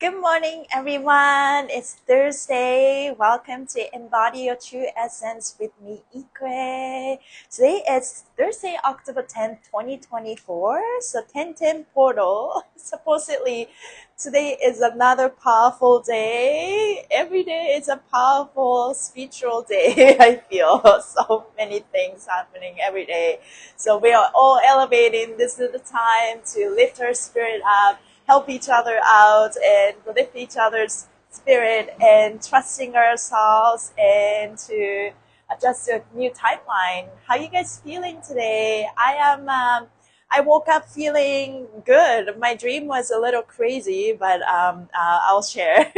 Good morning, everyone. It's Thursday. Welcome to Embody Your True Essence with me, Ikue. Today is Thursday, October 10th, 2024. So 1010 portal. Supposedly, today is another powerful day. Every day is a powerful spiritual day, I feel. So many things happening every day. So we are all elevating. This is the time to lift our spirit up, help each other out, and lift each other's spirit, and trusting ourselves, and to adjust to a new timeline. How you guys feeling today? I woke up feeling good. My dream was a little crazy, but I'll share.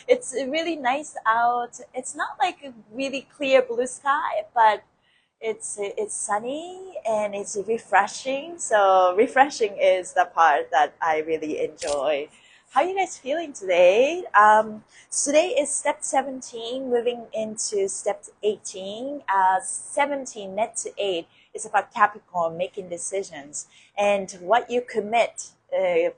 It's really nice out. It's not like a really clear blue sky, but it's sunny and it's refreshing. So refreshing is the part that I really enjoy. How are you guys feeling today? Today is step 17, moving into step 18. 17 net to 8 is about Capricorn making decisions and what you commit.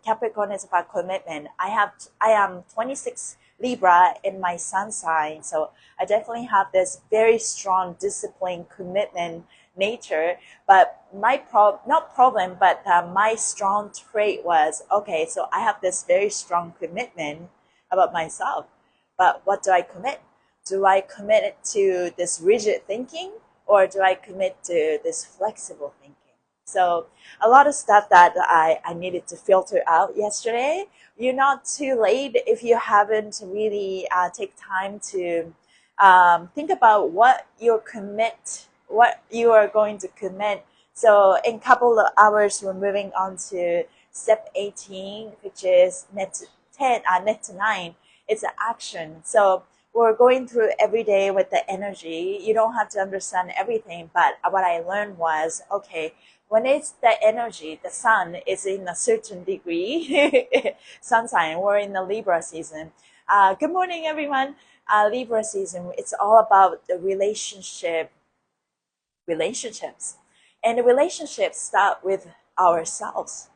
Capricorn is about commitment. I am 26 Libra in my sun sign, so I definitely have this very strong discipline, commitment nature. But not problem, but my strong trait was, okay, so I have this very strong commitment about myself. But what do I commit? Do I commit it to this rigid thinking, or do I commit to this flexible thinking? So a lot of stuff that I needed to filter out yesterday. You're not too late if you haven't really take time to think about what you are going to commit. So in a couple of hours, we're moving on to step 18, which is net to 10, net to 9. It's an action. So we're going through every day with the energy. You don't have to understand everything, but what I learned was, okay, when it's the energy, the sun is in a certain degree, sun sign, we're in the Libra season. Good morning, everyone. Libra season, it's all about the relationships. And the relationships start with ourselves.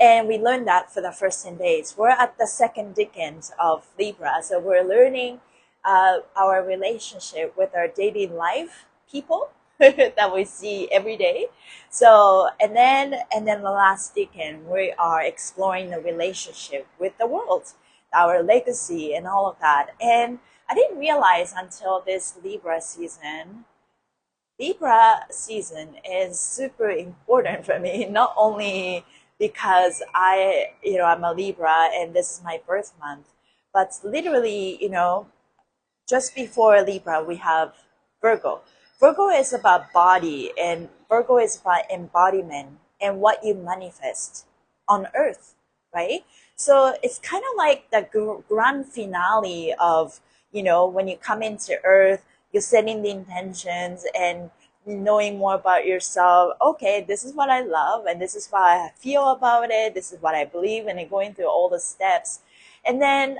And we learned that for the first 10 days. We're at the second decade of Libra, so we're learning our relationship with our daily life people that we see every day. So, and then the last decade, we are exploring the relationship with the world, our legacy, and all of that. And I didn't realize until this Libra season is super important for me, not only because I'm a Libra and this is my birth month, but literally, just before Libra, we have Virgo. Virgo is about body, and Virgo is about embodiment and what you manifest on earth, right? So it's kind of like the grand finale of, when you come into earth, you're setting the intentions and knowing more about yourself. Okay, this is what I love, and this is what I feel about it. This is what I believe, and then going through all the steps. And then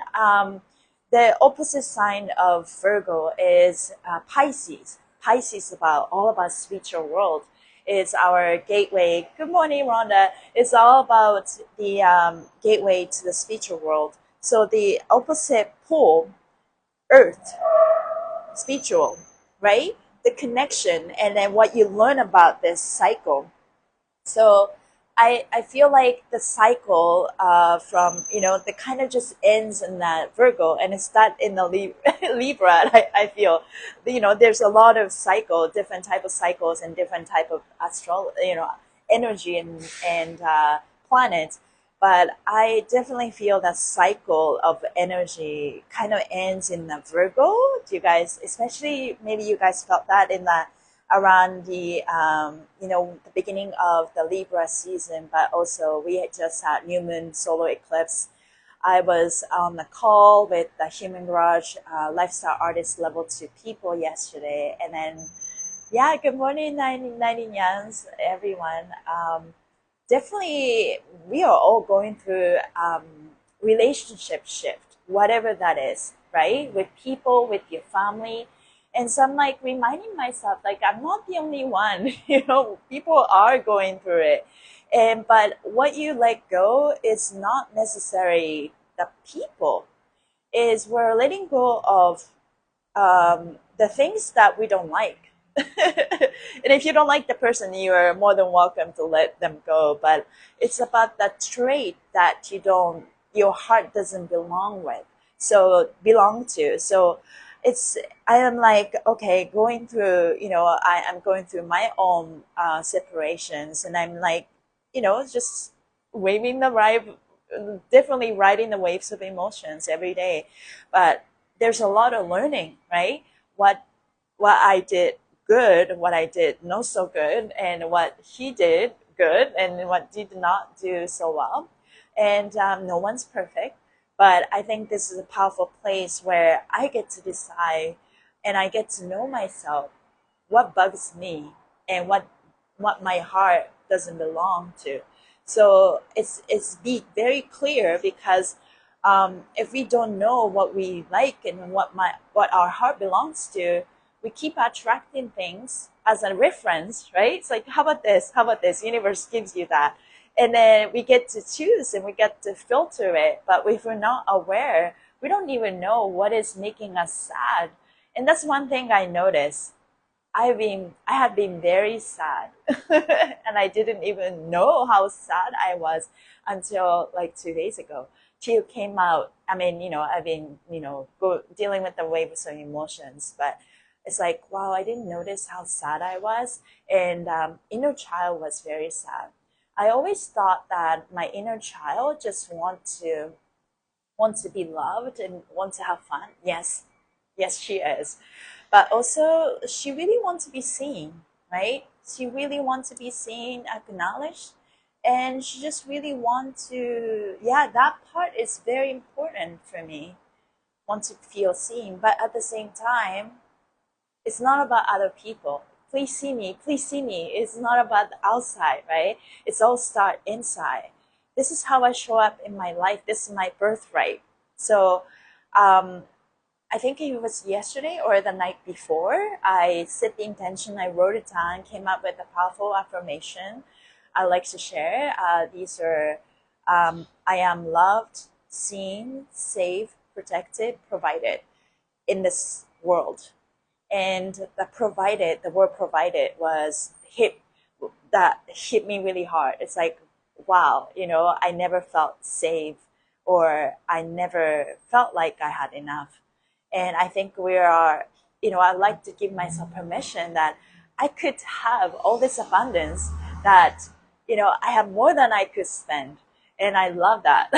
the opposite sign of Virgo is Pisces. Pisces is all about spiritual world. It's our gateway. Good morning, Rhonda. It's all about the gateway to the spiritual world. So the opposite pole, Earth, spiritual, right? The connection, and then what you learn about this cycle. So I feel like the cycle from, the kind of just ends in that Virgo, and it's that in the Libra. I feel, there's a lot of different type of cycles, and different type of energy and planets. But I definitely feel that cycle of energy kind of ends in the Virgo. Do you guys, especially maybe you guys felt that in the around the beginning of the Libra season, but also we had just had new moon solar eclipse. I was on the call with the Human Garage Lifestyle Artist Level 2 people yesterday, and then yeah, good morning, 90 Yans, everyone. Definitely, we are all going through relationship shift, whatever that is, right? With people, with your family. And so I'm like reminding myself, like, I'm not the only one. People are going through it. But what you let go is not necessarily the people is we're letting go of the things that we don't like. And if you don't like the person, you are more than welcome to let them go. But it's about that trait that your heart doesn't belong with. So belong to. So I am like, okay, going through, I am going through my own separations, and I'm like, just waving the ride, definitely riding the waves of emotions every day. But there's a lot of learning, right? What I did good, what I did not so good, and what he did good, and what did not do so well. And no one's perfect, but I think this is a powerful place where I get to decide, and I get to know myself, what bugs me, and what my heart doesn't belong to. So it's be very clear, because if we don't know what we like and what our heart belongs to, we keep attracting things as a reference, right? It's like, how about this? How about this? Universe gives you that. And then we get to choose and we get to filter it. But if we're not aware, we don't even know what is making us sad. And that's one thing I noticed. I have been very sad, and I didn't even know how sad I was until like 2 days ago. Chill came out. I mean, I've been, dealing with the waves of emotions, but it's like, wow, I didn't notice how sad I was. And inner child was very sad. I always thought that my inner child just want to be loved and want to have fun. Yes, she is. But also, she really wants to be seen, right? She really wants to be seen, acknowledged, and she just really wants to, yeah, that part is very important for me, want to feel seen. But at the same time, it's not about other people. Please see me, please see me. It's not about the outside, right? It's all start inside. This is how I show up in my life. This is my birthright. So, I think it was yesterday or the night before, I set the intention, I wrote it down, came up with a powerful affirmation I like to share. These are, I am loved, seen, safe, protected, provided in this world. And the word provided that hit me really hard. It's like, wow, I never felt safe, or I never felt like I had enough. And I think I like to give myself permission that I could have all this abundance, that, I have more than I could spend. And I love that.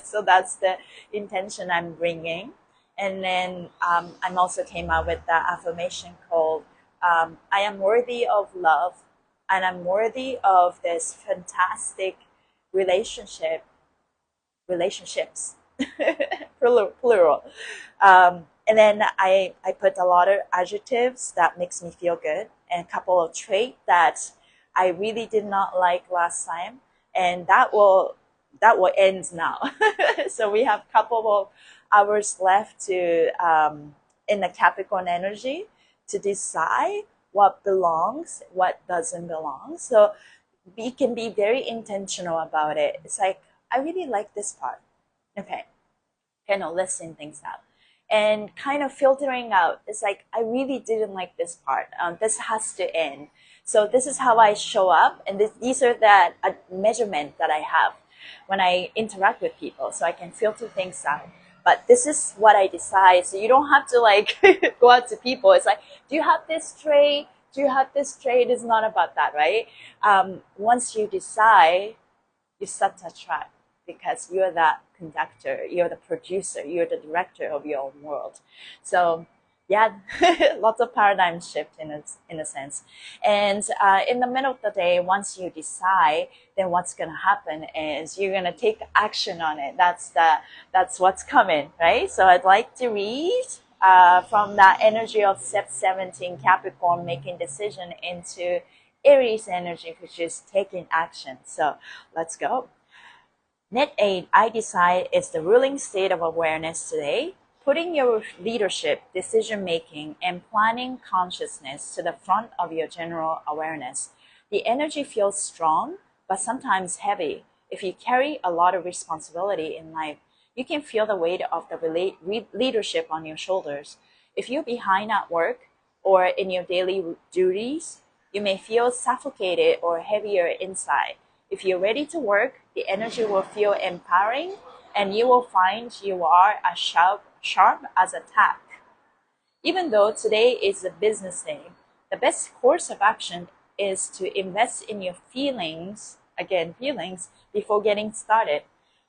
So that's the intention I'm bringing. And then I'm also came out with the affirmation called, I am worthy of love, and I'm worthy of this fantastic relationships, plural. And then I put a lot of adjectives that makes me feel good, and a couple of traits that I really did not like last time, and that will end now. So we have a couple of hours left to in the Capricorn energy to decide what belongs, what doesn't belong. So we can be very intentional about it. It's like, I really like this part. Okay, kind of listing things out and kind of filtering out. It's like, I really didn't like this part. This has to end. So this is how I show up, and these are the measurement that I have when I interact with people, so I can filter things out. But this is what I decide. So you don't have to like go out to people. It's like, do you have this trait? Do you have this trait? It's not about that, right? Once you decide, you start to attract, because you're that conductor, you're the producer, you're the director of your own world. So yeah, lots of paradigm shift in a sense. And in the middle of the day, once you decide, then what's going to happen is you're going to take action on it. That's what's coming, right? So I'd like to read from that energy of Step 17, Capricorn, making decision, into Aries energy, which is taking action. So let's go. Net 8, I decide, is the ruling state of awareness today, putting your leadership, decision-making, and planning consciousness to the front of your general awareness. The energy feels strong, but sometimes heavy. If you carry a lot of responsibility in life, You can feel the weight of the leadership on your shoulders. If you're behind at work or in your daily duties, you may feel suffocated or heavier inside. If you're ready to work, the energy will feel empowering, and you will find you are as sharp as a tack. Even though today is a business day, the best course of action is to invest in your feelings, again, feelings, before getting started.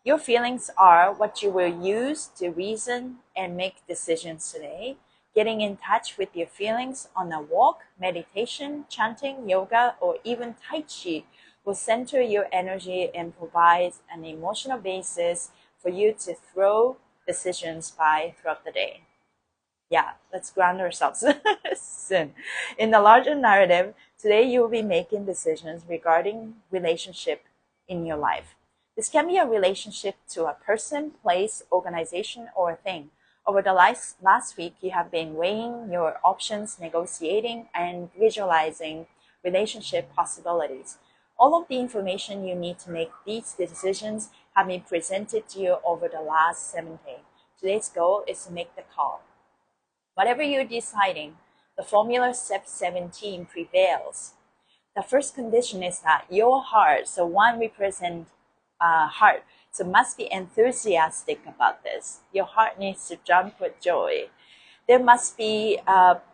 Your feelings are what you will use to reason and make decisions today. Getting in touch with your feelings on a walk, meditation, chanting, yoga, or even Tai Chi will center your energy and provide an emotional basis for you to throw decisions by throughout the day. Yeah, let's ground ourselves soon. In the larger narrative, today you will be making decisions regarding relationship in your life. This can be a relationship to a person, place, organization, or a thing. Over the last week, you have been weighing your options, negotiating, and visualizing relationship possibilities. All of the information you need to make these decisions have been presented to you over the last 7 days. Today's goal is to make the call. Whatever you're deciding, the formula step 17 prevails. The first condition is that your heart, so one represents heart, so must be enthusiastic about this. Your heart needs to jump with joy. There must be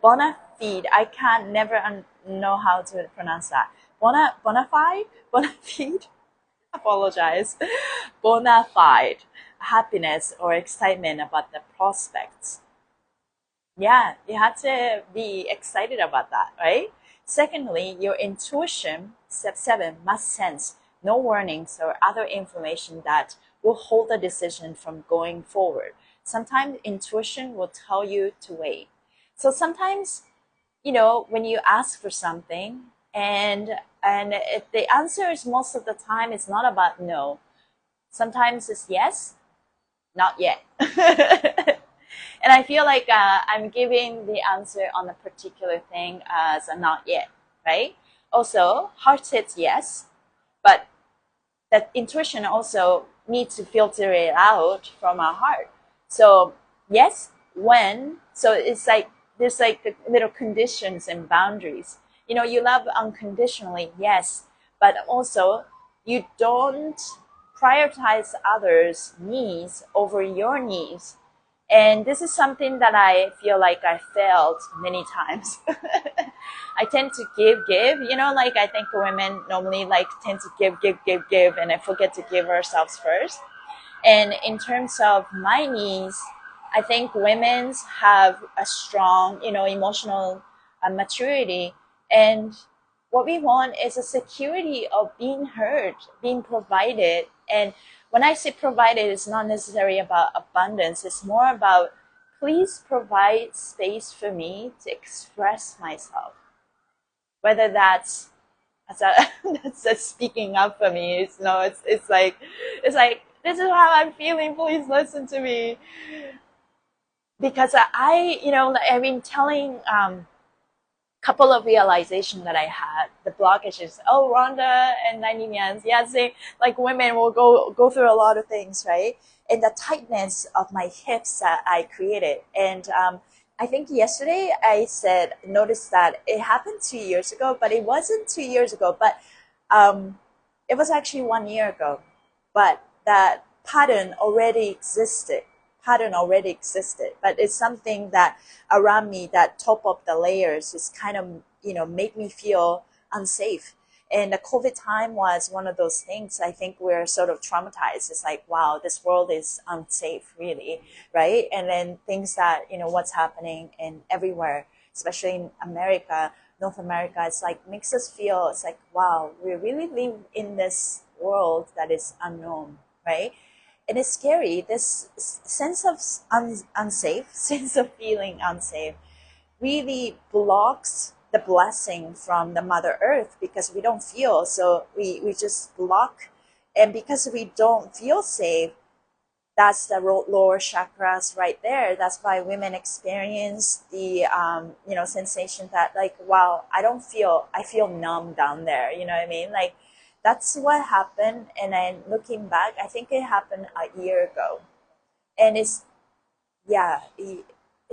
bona fide. I can't never know how to pronounce that. Bona fide? Apologize. Bona fide happiness or excitement about the prospects. Yeah, you have to be excited about that, right? Secondly, your intuition, step 7, must sense no warnings or other information that will hold the decision from going forward. Sometimes intuition will tell you to wait. So sometimes, when you ask for something and the answer is most of the time it's not about no. Sometimes it's yes, not yet. And I feel like I'm giving the answer on a particular thing as a not yet, right? Also, heart says yes, but that intuition also needs to filter it out from our heart. So yes, when, so it's like, there's like little conditions and boundaries. You love unconditionally, yes, but also you don't prioritize others' needs over your needs. And this is something that I feel like I failed many times. I tend to give, like I think women normally tend to give, and I forget to give ourselves first. And in terms of my needs, I think women have a strong, emotional maturity. And what we want is a security of being heard, being provided. And when I say provided, it's not necessarily about abundance. It's more about, please provide space for me to express myself. Whether that's speaking up for me. It's like this is how I'm feeling. Please listen to me. Because I've been telling couple of realization that I had. The blockage is, Rhonda and 90 Mians, yeah, say like women will go through a lot of things, right? And the tightness of my hips that I created. And I think yesterday I noticed that it happened 2 years ago, but it wasn't 2 years ago, but it was actually 1 year ago. But that pattern already existed. But it's something that around me, that top of the layers, is kind of make me feel unsafe. And the COVID time was one of those things. I think we're sort of traumatized. It's like, wow, this world is unsafe, really, right? And then things that, what's happening in everywhere, especially in America, North America, it's like makes us feel, it's like, wow, we really live in this world that is unknown, right? And it's scary. This sense of unsafe, sense of feeling unsafe, really blocks the blessing from the Mother Earth, because we don't feel. So we just block. And because we don't feel safe, that's the lower chakras right there. That's why women experience the, sensation that like, wow, I feel numb down there. You know what I mean? Like, that's what happened. And then looking back, I think it happened a year ago. And it's, yeah, a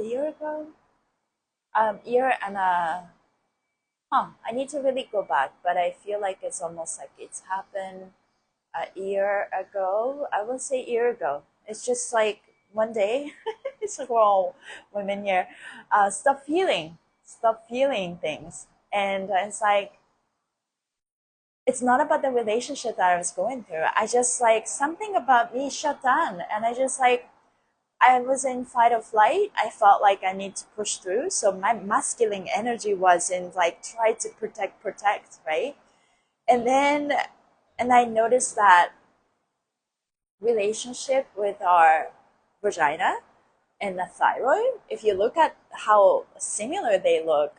year ago, year and a, I need to really go back, but I feel like it's almost like it's happened a year ago. I will say year ago. It's just like one day, it's like, well, women here, stop feeling things. And it's like, it's not about the relationship that I was going through. I just like something about me shut down. And I just like, I was in fight or flight. I felt like I need to push through. So my masculine energy was in like try to protect, right? And then, and I noticed that relationship with our vagina and the thyroid, if you look at how similar they look,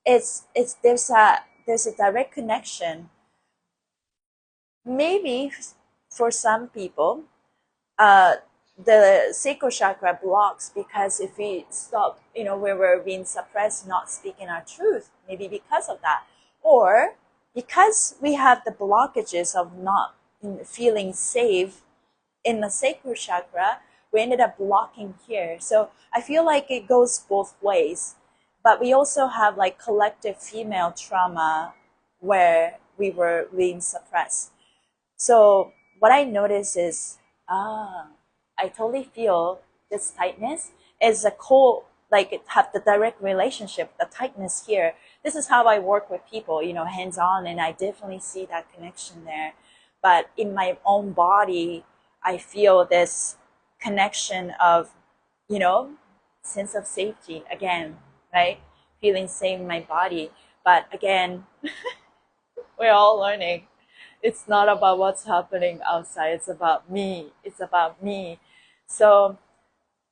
it's there's a direct connection. Maybe for some people, uh, the sacral chakra blocks because if we stop, where we're being suppressed, not speaking our truth, maybe because of that, or because we have the blockages of not feeling safe in the sacral chakra, we ended up blocking here. So I feel like it goes both ways. But we also have like collective female trauma where we were being suppressed. So what I notice is, I totally feel this tightness is a like it have the direct relationship, the tightness here. This is how I work with people, hands on, and I definitely see that connection there. But in my own body, I feel this connection of, you know, sense of safety again, right? Feeling safe in my body. But again, we're all learning. It's not about what's happening outside. It's about me. It's about me. So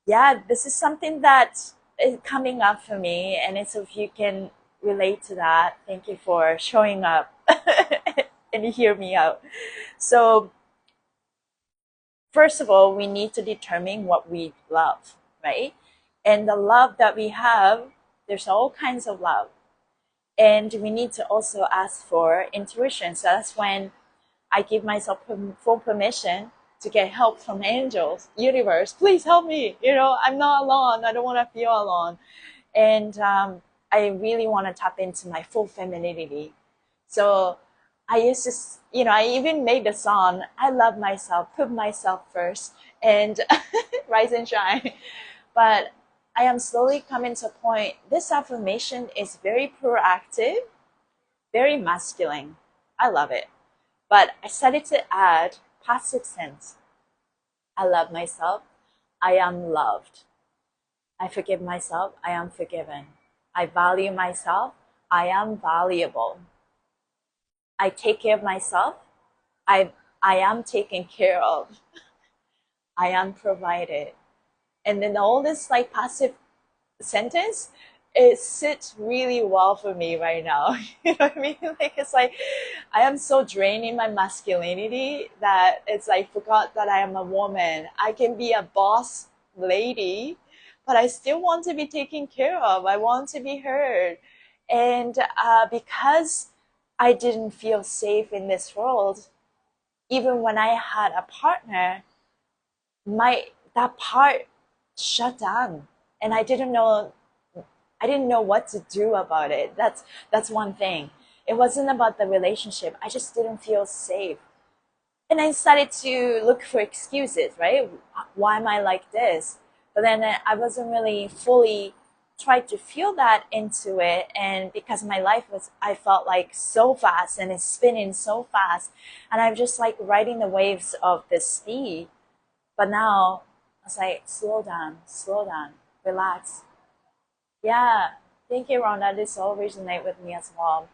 yeah, this is something that is coming up for me. And it's if you can relate to that, thank you for showing up and hear me out. So first of all, we need to determine what we love, right? And the love that we have, there's all kinds of love. And we need to also ask for intuition. So that's when I give myself full permission to get help from angels, universe. Please help me. I'm not alone. I don't want to feel alone. And I really want to tap into my full femininity. So I used to, I even made the song, I love myself, put myself first, and rise and shine. But I am slowly coming to a point, this affirmation is very proactive, very masculine. I love it. But I started to add passive sense. I love myself. I am loved. I forgive myself. I am forgiven. I value myself. I am valuable. I take care of myself. I am taken care of. I am provided. And then all this like passive sentence, it sits really well for me right now. You know what I mean? Like it's like I am so drained in my masculinity that it's like forgot that I am a woman. I can be a boss lady, but I still want to be taken care of. I want to be heard. And because I didn't feel safe in this world, even when I had a partner, that part shut down, and I didn't know what to do about it. That's one thing. It wasn't about the relationship. I just didn't feel safe. And I started to look for excuses, right? Why am I like this? But then I wasn't really fully tried to feel that into it. And because my life was, I felt like so fast and it's spinning so fast. And I'm just like riding the waves of this speed. But now I was like, slow down, relax. Yeah, thank you, Rhonda. This all resonate with me as well.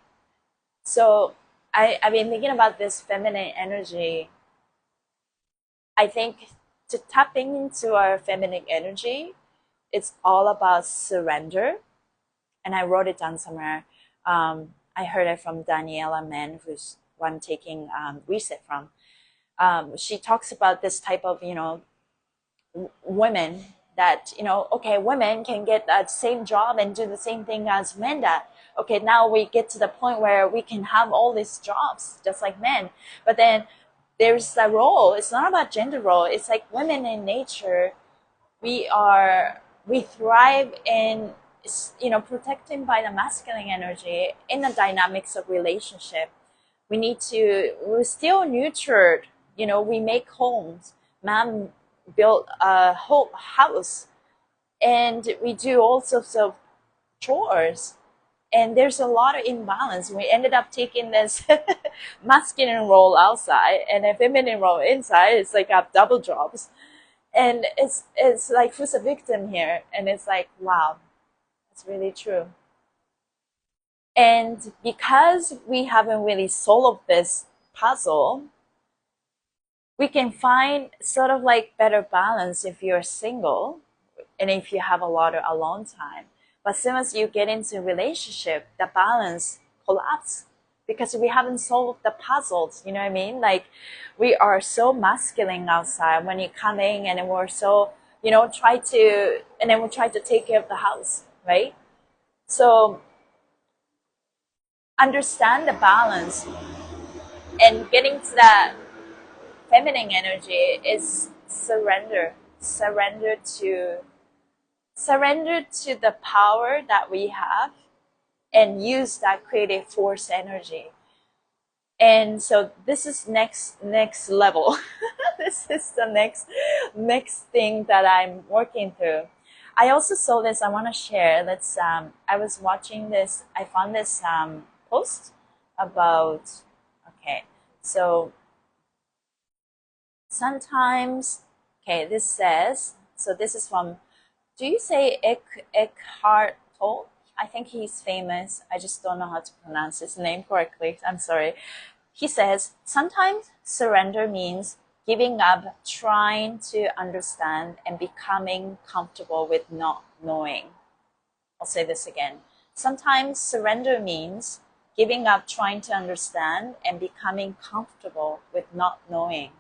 So I've been thinking about this feminine energy. I think to tapping into our feminine energy, it's all about surrender. And I wrote it down somewhere. I heard it from Daniela Mann, who's who I'm taking reset from. She talks about this type of, women that, okay, women can get that same job and do the same thing as men that, okay, now we get to the point where we can have all these jobs just like men. But then there's a role. It's not about gender role. It's like women in nature. we thrive in, protecting by the masculine energy in the dynamics of relationship. We're still nurtured, we make homes. Man built a whole house, and we do all sorts of chores, and there's a lot of imbalance. We ended up taking this masculine role outside and a feminine role inside. It's like have double jobs, and it's like, who's a victim here? And it's like, wow, it's really true. And because we haven't really solved this puzzle, we can find sort of like better balance if you're single and if you have a lot of alone time. But as soon as you get into a relationship, the balance collapses because we haven't solved the puzzles. You know what I mean? Like, we are so masculine outside when you come in, and then we're so, and then we try to take care of the house, right? So understand the balance, and getting to that feminine energy is surrender to the power that we have, and use that creative force energy. And so this is next level. This is the next thing that I'm working through. I also saw this. I want to share. I was watching this. I found this post about. Okay, so sometimes. Okay, this says. So this is from. Do you say Eckhart Tolle? I think he's famous. I just don't know how to pronounce his name correctly. I'm sorry. He says, sometimes surrender means giving up trying to understand and becoming comfortable with not knowing. I'll say this again. Sometimes surrender means giving up trying to understand and becoming comfortable with not knowing.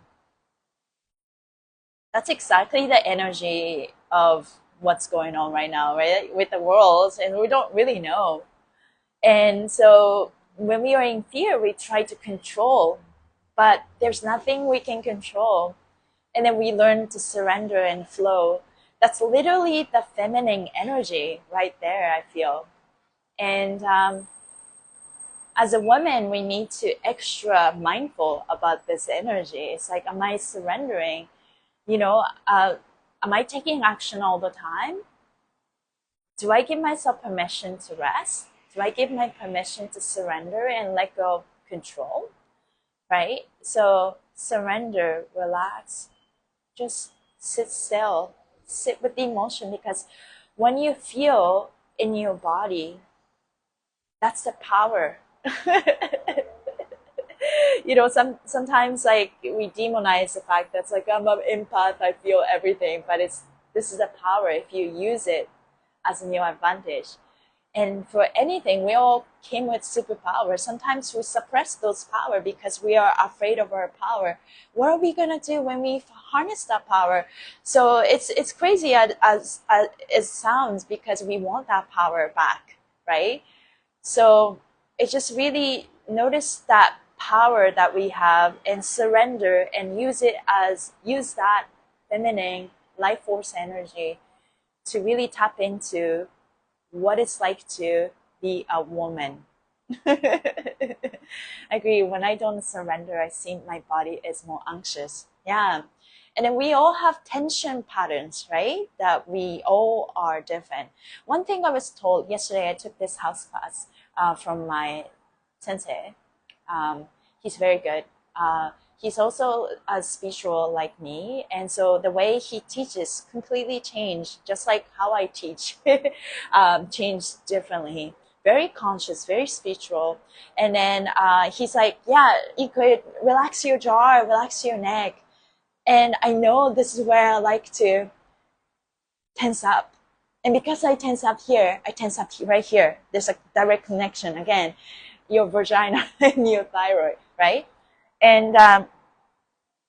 That's exactly the energy of what's going on right now, right? With the world, and we don't really know. And so when we are in fear, we try to control, but there's nothing we can control. And then we learn to surrender and flow. That's literally the feminine energy right there, I feel. And as a woman, we need to extra mindful about this energy. It's like, am I surrendering? Am I taking action all the time? Do I give myself permission to rest? Do I give my permission to surrender and let go of control? Right? So surrender, relax, just sit still, sit with the emotion, because when you feel in your body, that's the power. Sometimes like we demonize the fact that's like, I'm an empath, I feel everything, but this is a power if you use it as in your advantage. And for anything, we all came with superpower. Sometimes we suppress those power because we are afraid of our power. What are we gonna do when we harness that power? So it's crazy as it sounds, because we want that power back, right? So it's just really notice that power that we have and surrender and use that feminine life force energy to really tap into what it's like to be a woman. I agree. When I don't surrender, I see my body is more anxious. Yeah. And then we all have tension patterns, right? That we all are different. One thing I was told yesterday, I took this house class from my sensei. He's very good. He's also as spiritual like me, and so the way he teaches completely changed, just like how I teach, changed differently. Very conscious, very spiritual. And then he's like, yeah, you could relax your jaw, relax your neck. And I know this is where I like to tense up. And because I tense up here, I tense up right here. There's a direct connection again, your vagina and your thyroid, right? And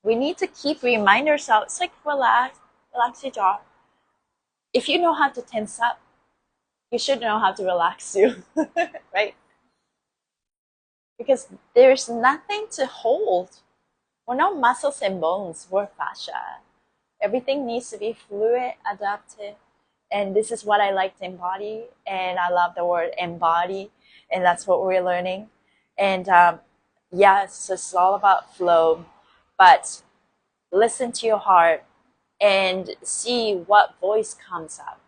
we need to keep remind ourselves, like, relax your jaw. If you know how to tense up, you should know how to relax too, right? Because there's nothing to hold. We're not muscles and bones, we're fascia. Everything needs to be fluid, adaptive. And this is what I like to embody. And I love the word embody. And that's what we're learning. And yes, it's all about flow. But listen to your heart and see what voice comes out.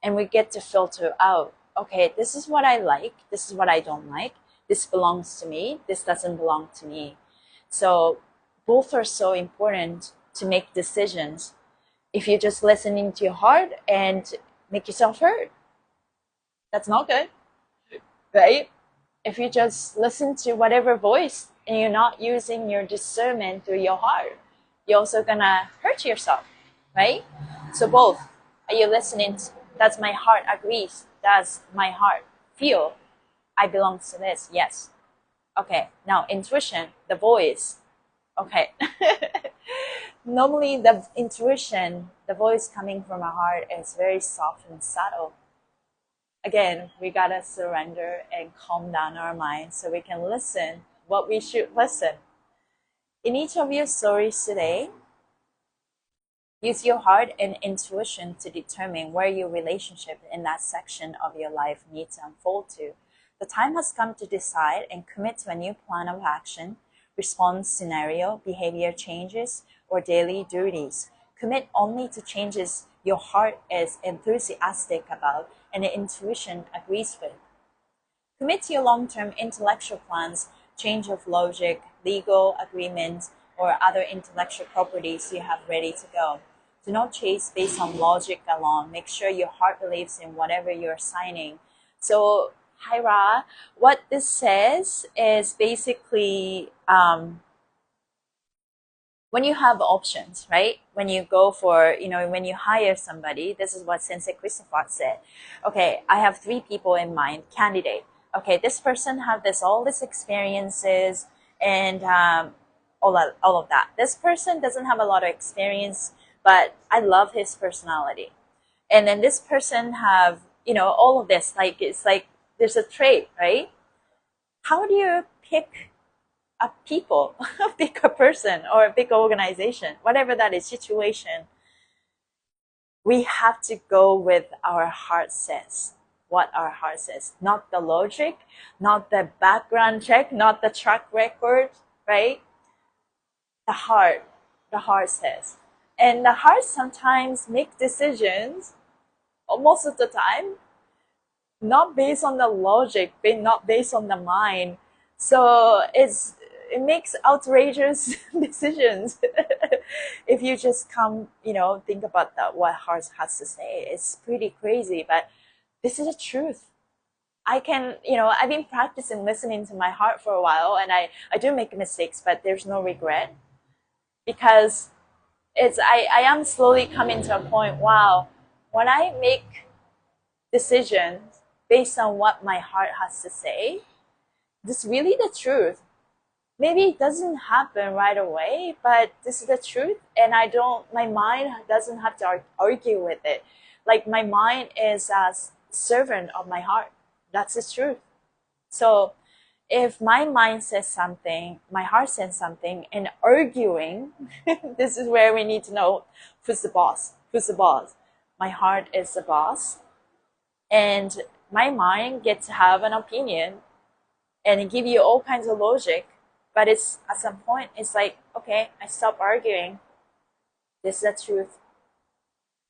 And we get to filter out, okay, this is what I like. This is what I don't like. This belongs to me. This doesn't belong to me. So both are so important to make decisions. If you're just listening to your heart and make yourself hurt, that's not good, right? If you just listen to whatever voice and you're not using your discernment through your heart, you're also gonna hurt yourself, right? So both. Are you listening? Does my heart agrees? Does my heart feel I belong to this? Yes. Okay. Now intuition, the voice. Okay. Normally the intuition, the voice coming from our heart is very soft and subtle. Again, we gotta surrender and calm down our mind so we can listen what we should listen. In each of your stories today, use your heart and intuition to determine where your relationship in that section of your life needs to unfold to. The time has come to decide and commit to a new plan of action, response scenario, behavior changes, or daily duties. Commit only to changes your heart is enthusiastic about and the intuition agrees with. Commit to your long-term intellectual plans, change of logic, legal agreements, or other intellectual properties you have ready to go. Do not chase based on logic alone. Make sure your heart believes in whatever you're signing. So, Hyra, what this says is basically when you have options, right? When you go for, when you hire somebody, this is what Sensei Christopher said. Okay, I have 3 people in mind, candidate. Okay, this person have all these experiences and all of that. This person doesn't have a lot of experience, but I love his personality. And then this person have, all of this, it's like there's a trait, right? How do you pick a people, pick a person or a big organization, whatever that is, situation? We have to go with our heart says, what our heart says, not the logic, not the background check, not the track record, right? The heart says. And the heart sometimes make decisions, most of the time, not based on the logic, but not based on the mind. So it makes outrageous decisions. If you just think about what heart has to say. It's pretty crazy, but this is the truth. I've been practicing listening to my heart for a while, and I do make mistakes, but there's no regret, because I am slowly coming to a point, wow, when I make decisions based on what my heart has to say, this is really the truth. Maybe it doesn't happen right away, but this is the truth, and my mind doesn't have to argue with it. Like, my mind is a servant of my heart. That's the truth. So if my mind says something, my heart says something, and arguing, this is where we need to know who's the boss. Who's the boss? My heart is the boss, and my mind gets to have an opinion and give you all kinds of logic. But it's at some point, it's like, okay, I stop arguing. This is the truth.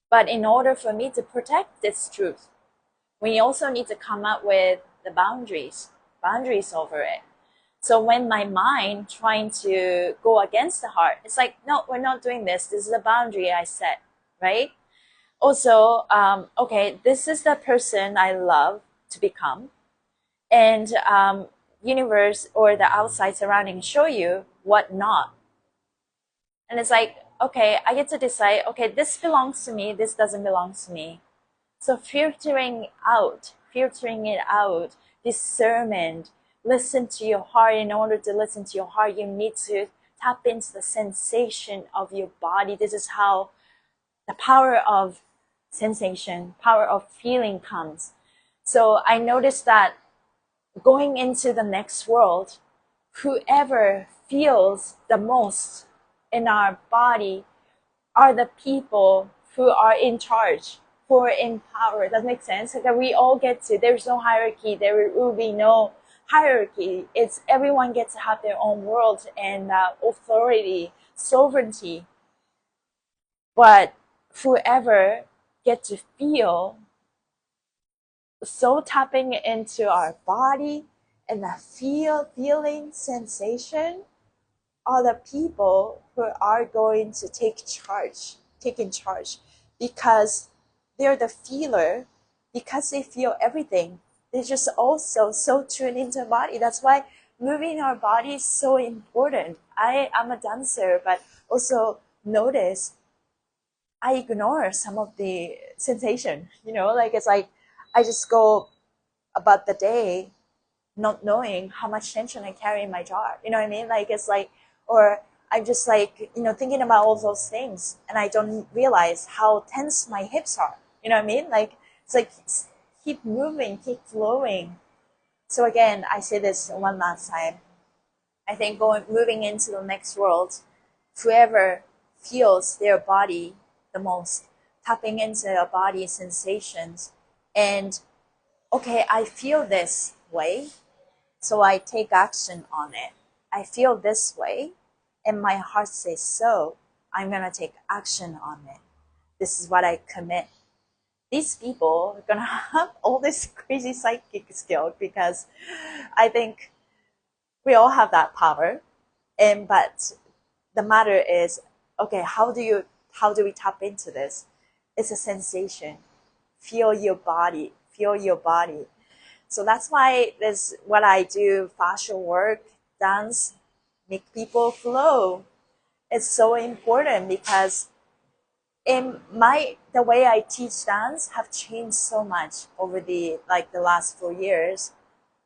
But in order for me to protect this truth, we also need to come up with the boundaries over it. So when my mind trying to go against the heart, it's like, no, we're not doing this. This is the boundary I set, right? Also, okay, this is the person I love to become. And universe or the outside surroundings show you what not. And it's like, okay, I get to decide, okay, this belongs to me, this doesn't belong to me. So filtering it out, discernment, listen to your heart. In order to listen to your heart, you need to tap into the sensation of your body. This is how the power of sensation, power of feeling comes. So I noticed that going into the next world, whoever feels the most in our body are the people who are in charge, who are in power. That makes sense. Like we all get to. There's no hierarchy. There will be no hierarchy. It's everyone gets to have their own world and authority, sovereignty. But whoever get to feel so tapping into our body and the feeling sensation are the people who are going to take in charge, because they're the feeler, because they feel everything. They're just also so tuned into the body. That's why moving our body is so important. I'm a dancer, but also notice I ignore some of the sensation, like it's like I just go about the day not knowing how much tension I carry in my jaw. You know what I mean? Like it's like, or I'm just like, thinking about all those things and I don't realize how tense my hips are. You know what I mean? Like it's like keep moving, keep flowing. So again, I say this one last time. I think moving into the next world, whoever feels their body the most, tapping into their body sensations, and okay, I feel this way, so I take action on it. I feel this way, and my heart says so. I'm gonna take action on it. This is what I commit. These people are gonna have all this crazy psychic skill, because I think we all have that power. But the matter is, okay, how do we tap into this? It's a sensation. Feel your body. Feel your body. So that's why this what I do, fascia work, dance, make people flow. It's so important, because the way I teach dance have changed so much over the last 4 years.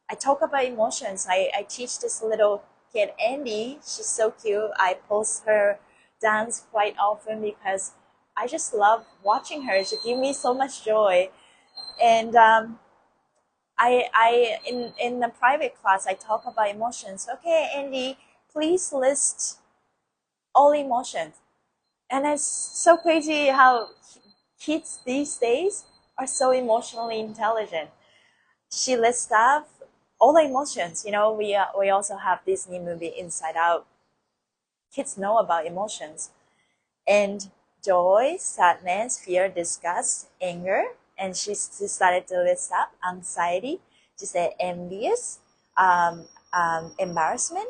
I talk about emotions. I teach this little kid, Andy. She's so cute. I post her dance quite often because I just love watching her. She gives me so much joy. And in the private class, I talk about emotions. Okay, Andy, please list all emotions. And it's so crazy how kids these days are so emotionally intelligent. She lists up all the emotions. We also have Disney movie Inside Out. Kids know about emotions, and joy, sadness, fear, disgust, anger, and she started to list up anxiety. She said envious, embarrassment,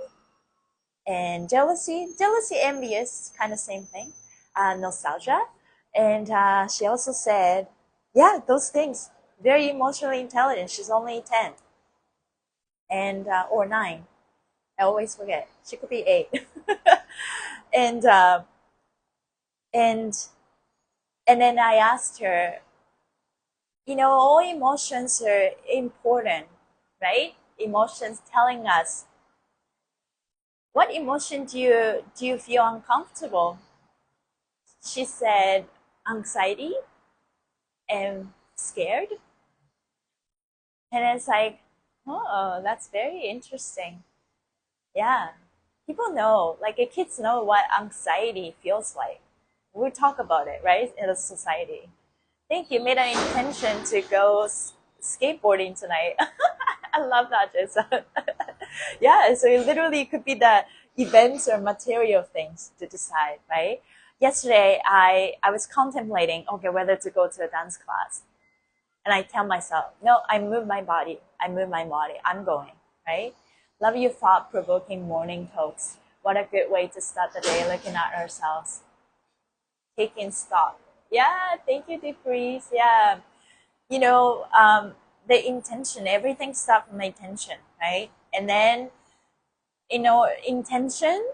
and jealousy. Jealousy, envious, kind of same thing. Nostalgia, and she also said, yeah, those things. Very emotionally intelligent. She's only 10, and or 9. I always forget. She could be 8. and and and then I asked her, all emotions are important, right? Emotions telling us, what emotion do you feel uncomfortable? She said anxiety and scared. And it's like, oh, that's very interesting. Yeah. People know, like kids know what anxiety feels like. We talk about it, right, in the society. I think you made an intention to go skateboarding tonight. I love that, Jason. Yeah, so it literally could be the events or material things to decide, right? Yesterday, I was contemplating, okay, whether to go to a dance class. And I tell myself, no, I move my body. I move my body. I'm going, right? Love you, thought-provoking morning talks. What a good way to start the day, looking at ourselves, taking stock. Yeah, thank you, Decrease. Yeah, the intention, everything starts from the intention, right? And then, intention,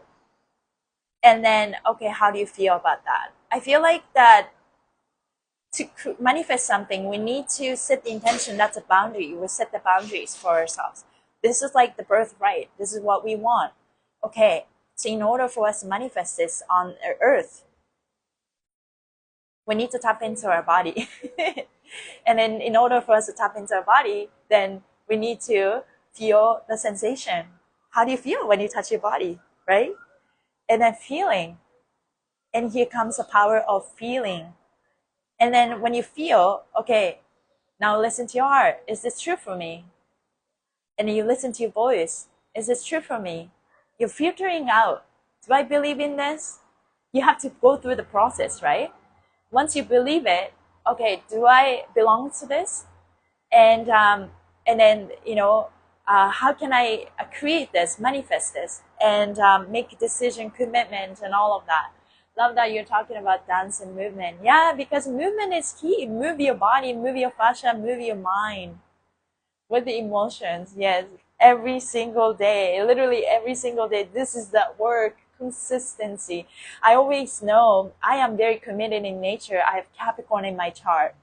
and then, okay, how do you feel about that? I feel like that to manifest something, we need to set the intention. That's a boundary. We set the boundaries for ourselves. This is like the birthright. This is what we want. Okay, so in order for us to manifest this on earth, we need to tap into our body. And then in order for us to tap into our body, then we need to feel the sensation. How do you feel when you touch your body, right? And then feeling. And here comes the power of feeling. And then when you feel, okay, now listen to your heart. Is this true for me? And you listen to your voice. Is this true for me? You're filtering out. Do I believe in this? You have to go through the process, right? Once you believe it, okay, do I belong to this? And then how can I create this, manifest this, and make a decision, commitment, and all of that. Love that you're talking about dance and movement. Yeah, because movement is key. Move your body, move your fascia, move your mind with the emotions. Yes, every single day, literally every single day. This is that work, consistency. I always know I am very committed in nature. I have Capricorn in my chart.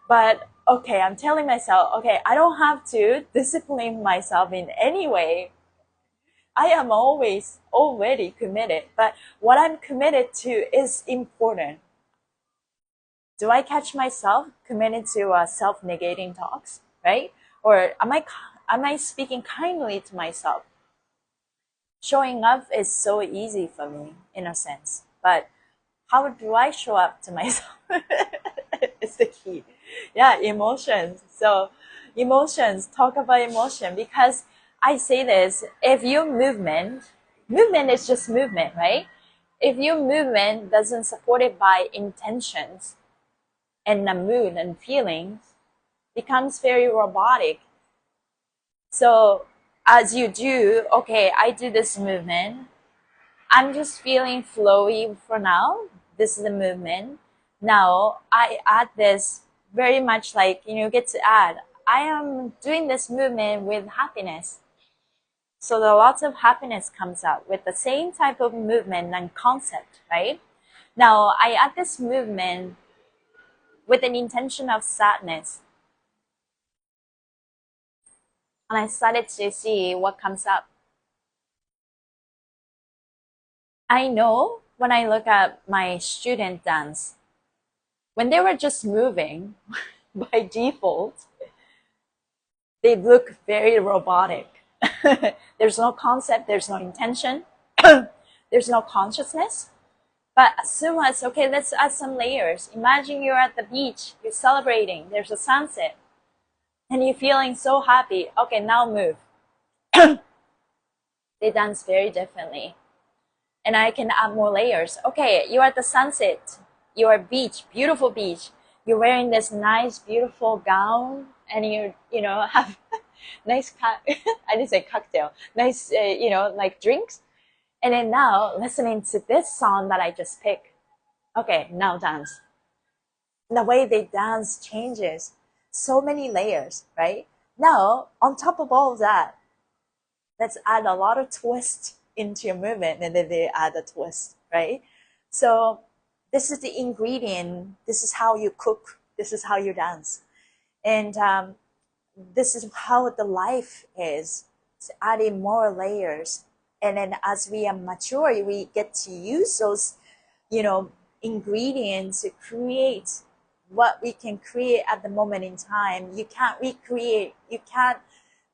But okay, I'm telling myself, okay, I don't have to discipline myself in any way. I am always already committed, but what I'm committed to is important. Do I catch myself committed to self-negating talks, right? Or am I speaking kindly to myself? Showing up is so easy for me in a sense, but how do I show up to myself? It's the key. Yeah, emotions. So emotions, talk about emotion, because I say this, if your movement is just movement, right? If your movement doesn't support it by intentions and the mood and feelings, becomes very robotic. So as you do, okay, I do this movement, I'm just feeling flowy for now. This is the movement. Now I add this very much like, get to add. I am doing this movement with happiness. So the lots of happiness comes out with the same type of movement and concept, right? Now I add this movement with an intention of sadness. And I started to see what comes up. I know when I look at my student dance, when they were just moving by default, they look very robotic. There's no concept, there's no intention, there's no consciousness. But as soon as, okay, let's add some layers. Imagine you're at the beach, you're celebrating, there's a sunset, and you're feeling so happy. Okay, now move. They dance very differently. And I can add more layers. Okay, you're at the sunset, you're at beach, beautiful beach. You're wearing this nice, beautiful gown, and have nice, I didn't say cocktail, nice, like drinks. And then now listening to this song that I just picked. Okay, now dance. The way they dance changes. So many layers, right? Now, on top of all of that, let's add a lot of twist into your movement, and then they add a twist, right? So this is the ingredient. This is how you cook. This is how you dance. And this is how the life is. It's adding more layers. And then as we are mature, we get to use those, ingredients to create what we can create at the moment in time. You can't recreate, you can't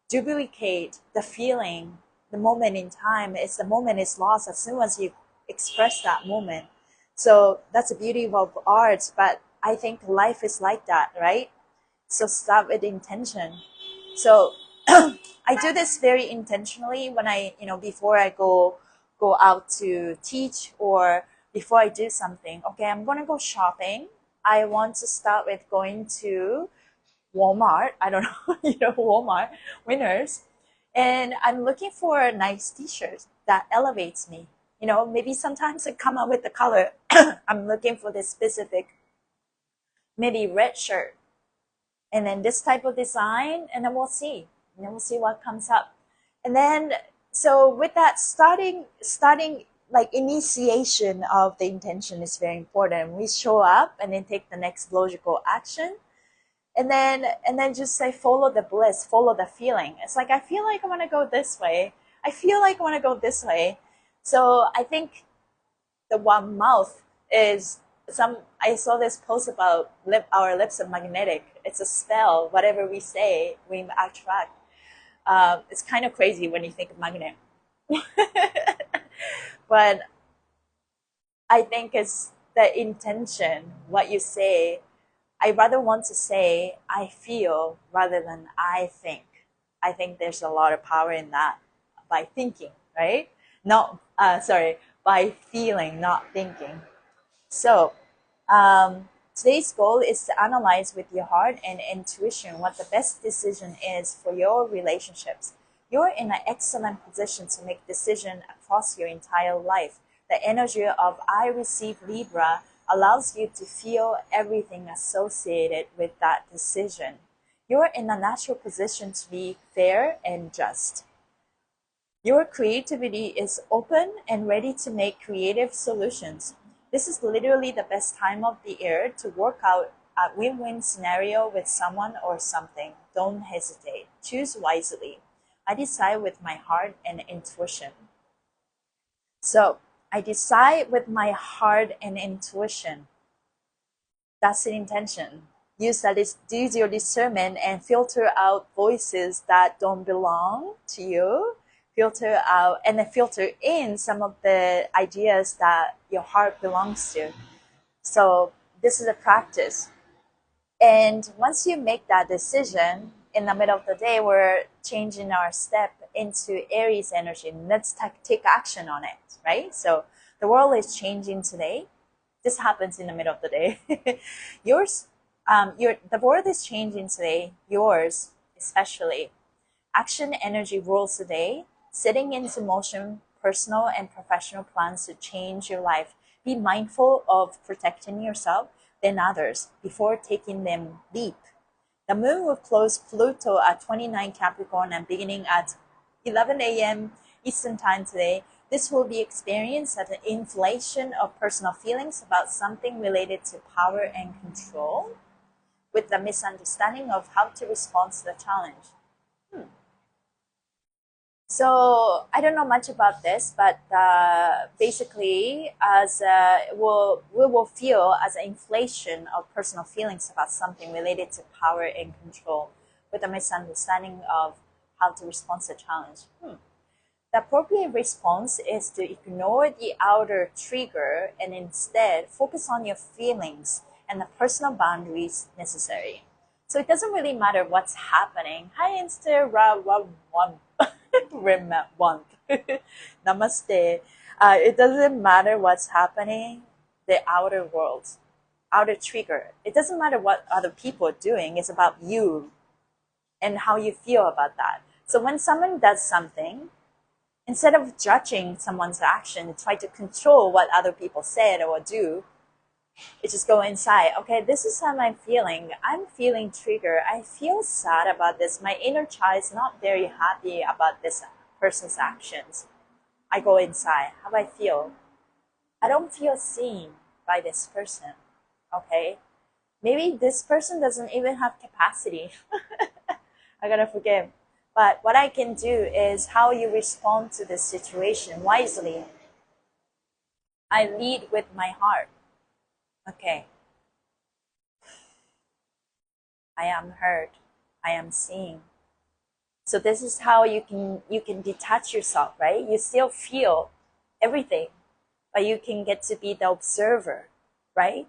duplicate the feeling, the moment in time. It's the moment is lost as soon as you express that moment. So that's the beauty of art. But I think life is like that, right? So start with intention. So I do this very intentionally when before I go out to teach, or before I do something. Okay, I'm gonna go shopping. I want to start with going to Walmart. I don't know, Walmart, Winners. And I'm looking for a nice t-shirt that elevates me. Maybe sometimes I come up with the color. I'm looking for this specific, maybe red shirt. And then this type of design, and then we'll see. And then we'll see what comes up. And then, so with that, starting like initiation of the intention is very important. We show up and then take the next logical action. And then just say, follow the bliss, follow the feeling. It's like, I feel like I want to go this way. I feel like I want to go this way. So I think the one mouth is I saw this post about our lips are magnetic. It's a spell. Whatever we say, we attract. It's kind of crazy when you think of magnet. But I think it's the intention, what you say. I rather want to say I feel rather than I think. I think there's a lot of power in that, by thinking, right? Not, sorry, by feeling, not thinking. So, today's goal is to analyze with your heart and intuition what the best decision is for your relationships. You're in an excellent position to make decisions across your entire life. The energy of I receive Libra allows you to feel everything associated with that decision. You're in a natural position to be fair and just. Your creativity is open and ready to make creative solutions. This is literally the best time of the year to work out a win-win scenario with someone or something. Don't hesitate. Choose wisely. I decide with my heart and intuition. So, I decide with my heart and intuition. That's the intention. Use your discernment and filter out voices that don't belong to you. Filter out and then filter in some of the ideas that your heart belongs to. So this is a practice. And once you make that decision, in the middle of the day, we're changing our step into Aries energy. Let's take action on it, right? So the world is changing today. This happens in the middle of the day. The world is changing today. Yours, especially. Action energy rules the day, setting into motion personal and professional plans to change your life. Be mindful of protecting yourself and others before taking them leap. The moon will close Pluto at 29 Capricorn and beginning at 11 a.m. Eastern time today. This will be experienced as an inflation of personal feelings about something related to power and control, with the misunderstanding of how to respond to the challenge. So I don't know much about this, but basically, as we will feel as an inflation of personal feelings about something related to power and control, with a misunderstanding of how to respond to the challenge. The appropriate response is to ignore the outer trigger and instead focus on your feelings and the personal boundaries necessary. So it doesn't really matter what's happening. Hi, Insta, Namaste. It doesn't matter what's happening, the outer world, outer trigger. It doesn't matter what other people are doing. It's about you and how you feel about that. So when someone does something, instead of judging someone's action, try to control what other people said or do, it just go inside. Okay, this is how I'm feeling. I'm feeling triggered. I feel sad about this. My inner child is not very happy about this person's actions. I go inside. How do I feel? I don't feel seen by this person. Okay, maybe this person doesn't even have capacity. I gotta forgive. But what I can do is how you respond to this situation wisely. I lead with my heart. Okay. I am heard. I am seen. So this is how you can detach yourself, right? You still feel everything, but you can get to be the observer, right?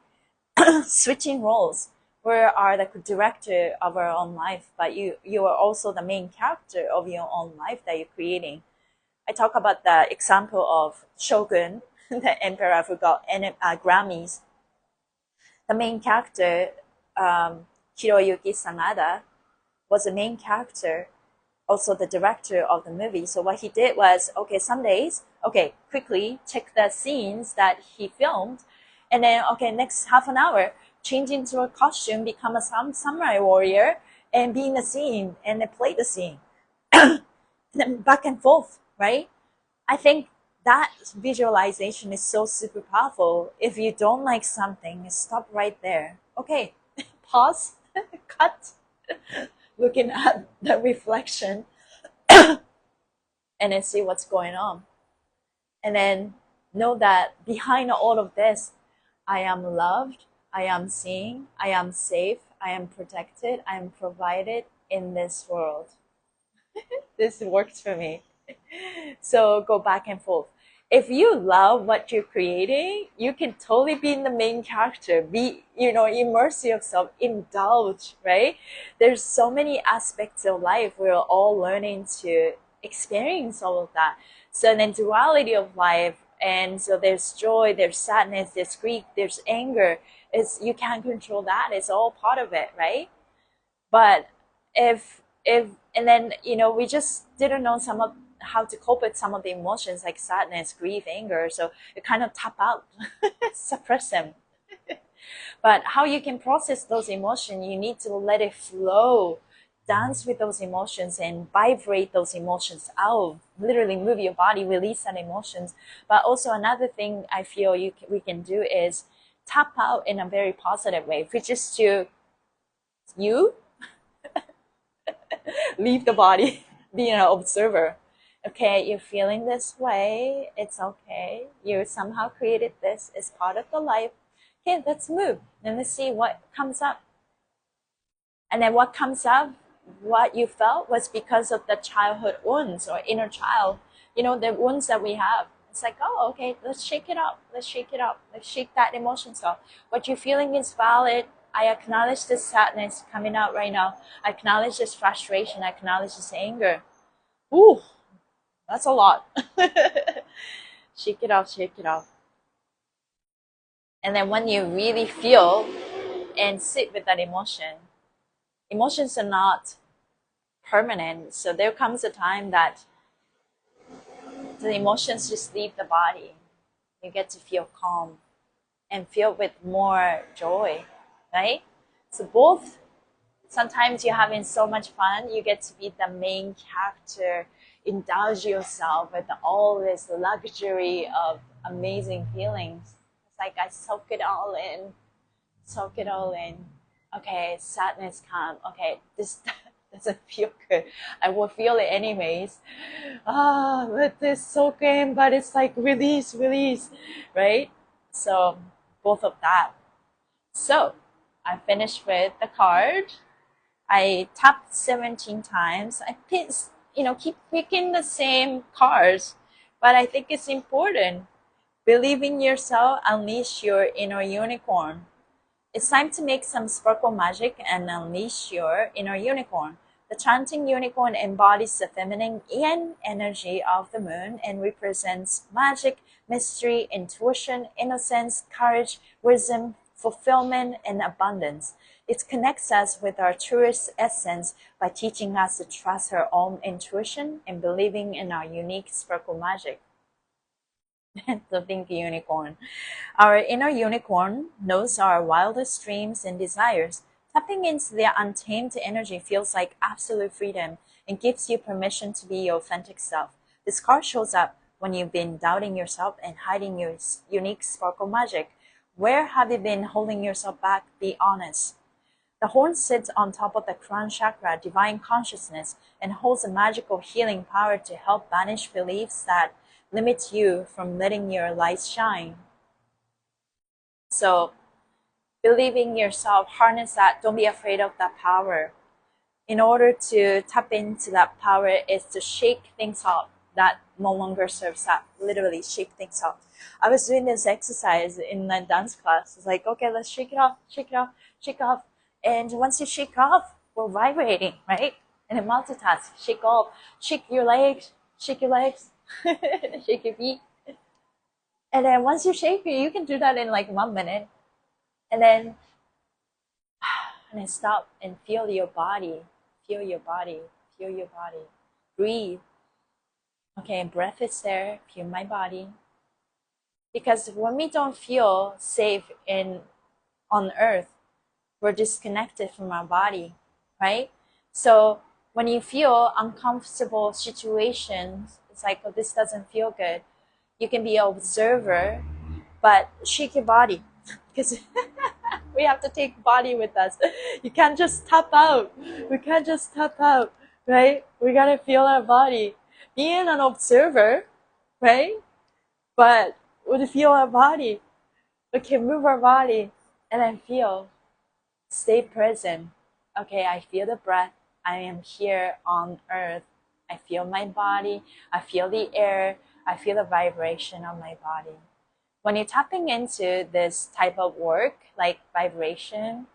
Switching roles. We are the director of our own life, but you are also the main character of your own life that you're creating. I talk about the example of Shogun, the emperor who got Grammys. The main character, Hiroyuki Sanada, was the main character, also the director of the movie. So what he did was, okay, some days, okay, quickly check the scenes that he filmed, and then, okay, next half an hour, change into a costume, become a samurai warrior, and be in the scene, and then play the scene. And then back and forth, right? I think that visualization is so super powerful. If you don't like something, stop right there. Okay, pause, cut, looking at the reflection, and then see what's going on. And then know that behind all of this, I am loved, I am seen, I am safe, I am protected, I am provided in this world. This works for me. So go back and forth. if you love what you're creating, you can totally be in the main character, be, immerse yourself, indulge, right? There's so many aspects of life we're all learning to experience all of that. So then duality of life, and so there's joy, there's sadness, there's grief, there's anger. You can't control that. It's all part of it, right? But if and then we just didn't know how to cope with some of the emotions like sadness, grief, anger, so you kind of tap out, suppress them. But how you can process those emotions, you need to let it flow, dance with those emotions and vibrate those emotions out, literally move your body, release that emotions. But also another thing I feel we can do is tap out in a very positive way, which is to leave the body, be an observer. Okay, you're feeling this way, it's okay, you somehow created this, it's part of the life. Okay, let's move and let's see what comes up. And then what comes up, what you felt was because of the childhood wounds or inner child, the wounds that we have. It's like, oh, okay, let's shake it up, let's shake it up, let's shake that emotions off. What you're feeling is valid. I acknowledge this sadness coming out right now. I acknowledge this frustration. I acknowledge this anger. Ooh, that's a lot. Shake it off, shake it off. And then when you really feel and sit with that emotion, emotions are not permanent. So there comes a time that the emotions just leave the body. You get to feel calm and feel with more joy, right? So both, sometimes you're having so much fun, you get to be the main character, indulge yourself with all this luxury of amazing feelings. It's like I soak it all in. Okay, sadness come. Okay, this doesn't feel good. I will feel it anyways. Let this soak in, but it's like release, right? So both of that. So I finished with the card. I tapped 17 times. I keep picking the same cards, but I think it's important. Believe in yourself, unleash your inner unicorn. It's time to make some sparkle magic and unleash your inner unicorn. The chanting unicorn embodies the feminine yin energy of the moon and represents magic, mystery, intuition, innocence, courage, wisdom, fulfillment, and abundance. It connects us with our truest essence by teaching us to trust our own intuition and believing in our unique sparkle magic. The pink unicorn. Our inner unicorn knows our wildest dreams and desires. Tapping into their untamed energy feels like absolute freedom and gives you permission to be your authentic self. This card shows up when you've been doubting yourself and hiding your unique sparkle magic. Where have you been holding yourself back? Be honest. The horn sits on top of the crown chakra, divine consciousness, and holds a magical healing power to help banish beliefs that limit you from letting your light shine. So believe in yourself, harness that, don't be afraid of that power. In order to tap into that power is to shake things off that no longer serves up. Literally shake things off. I was doing this exercise in my dance class. It's like, okay, let's shake it off, shake it off, shake it off. And once you shake off, we're vibrating, right? And then multitask, shake off, shake your legs, shake your feet. And then once you shake it, you can do that in like 1 minute. And then stop and feel your body. Feel your body. Feel your body. Breathe. Okay, breath is there. Feel my body. Because when we don't feel safe on earth, we're disconnected from our body, right? So when you feel uncomfortable situations, it's like, oh, this doesn't feel good. You can be an observer, but shake your body. Because we have to take body with us. You can't just tap out. We can't just tap out, right? We gotta feel our body. Being an observer, right? But we feel our body. We can move our body and then feel. Stay present. Okay, I feel the breath. I am here on earth. I feel my body. I feel the air. I feel a vibration on my body. When you're tapping into this type of work, like vibration,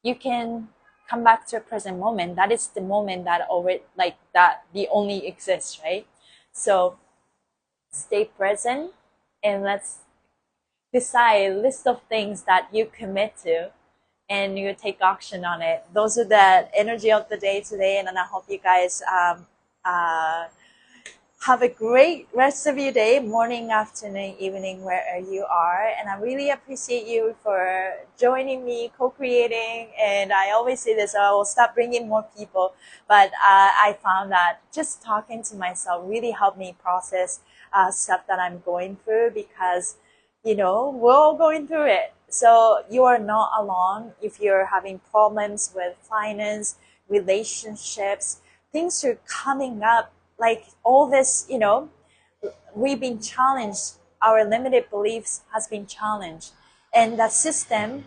you can come back to a present moment. That is the moment that already, like that, the only exists, right? So stay present and let's decide a list of things that you commit to and you take action on it. Those are the energy of the day today, and I hope you guys uh, have a great rest of your day, morning, afternoon, evening, wherever you are. And I really appreciate you for joining me, co-creating. And I always say this, I will stop bringing more people. But I found that just talking to myself really helped me process stuff that I'm going through, because, you know, we're all going through it. So you are not alone if you're having problems with finance, relationships, things are coming up, like all this, you know, we've been challenged, our limited beliefs has been challenged, and that system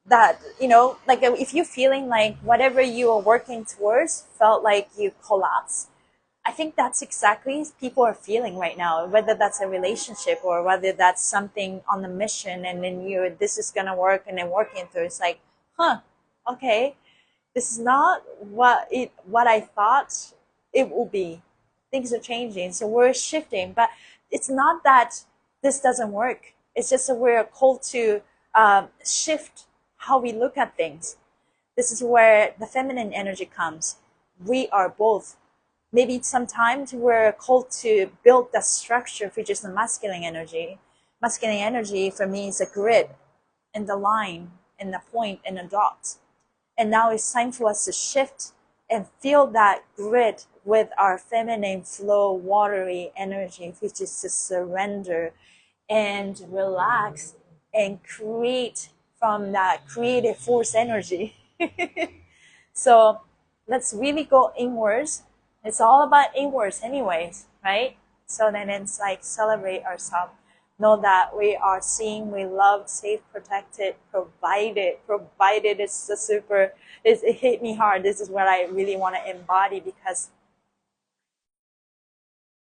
that, you know, like if you're feeling like whatever you are working towards felt like you collapse, I think that's exactly people are feeling right now, whether that's a relationship or whether that's something on the mission, and then you, this is gonna work, and then working through, it's like, okay, this is not what I thought it will be. Things are changing, so we're shifting. But it's not that this doesn't work. It's just that we're called to shift how we look at things. This is where the feminine energy comes. We are both. Maybe sometimes we're called to build the structure, which is the masculine energy. Masculine energy for me is a grid and the line and the point and the dot. And now it's time for us to shift and fill that grid with our feminine flow, watery energy, which is to surrender and relax and create from that creative force energy. So let's really go inwards. It's all about inwards anyways, right? So then it's like celebrate ourselves. Know that we are seen, we loved, safe, protected, provided. Provided is a super, it hit me hard. This is what I really want to embody, because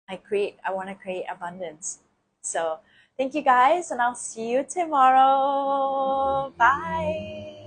I want to create abundance. So thank you guys, and I'll see you tomorrow. Bye.